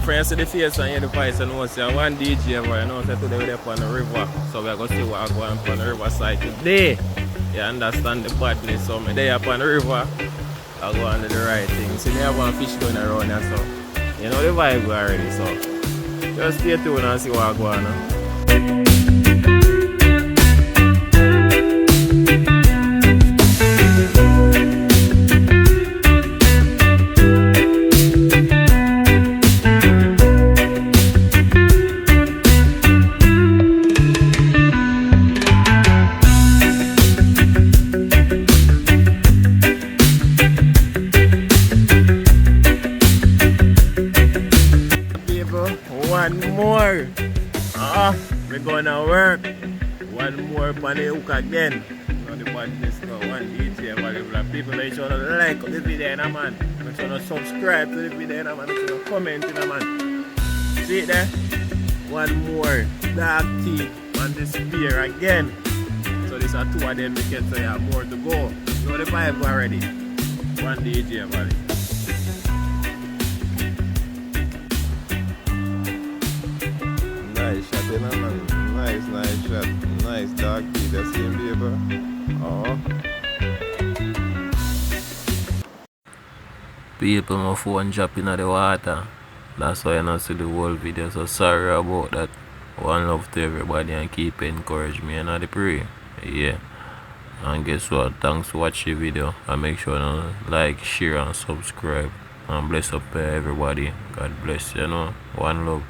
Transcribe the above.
friend, see the face and hear the voice and know say one DJ boy, you know, say today we're up on the river. So we're going to see what going on the riverside today. You understand the badness, so me there up on the river, I go on to the right thing. See, they have one fish going around here, so you know the vibe already, so just stay tuned and see what going on. One more. We're gonna work. One more on the hook again. On the badness now. One DJ, whatever. People make sure to like the video, man. Make sure to subscribe to the video, man. Make sure to comment, man. See it there? One more. Dark teeth on the spear again. So these are two of them. We get so you have more to go. You know the vibe already. One DJ, buddy. Nice shot, you know, man. Nice shot. Nice dark key, that's him, baby. Oh. People, my phone dropping in the water. That's why I not see the whole video. So sorry about that. One love to everybody and keep encouraging me and I pray. Yeah. And guess what? Thanks for watching the video. And make sure to like, share and subscribe. And bless up everybody. God bless you, know. One love.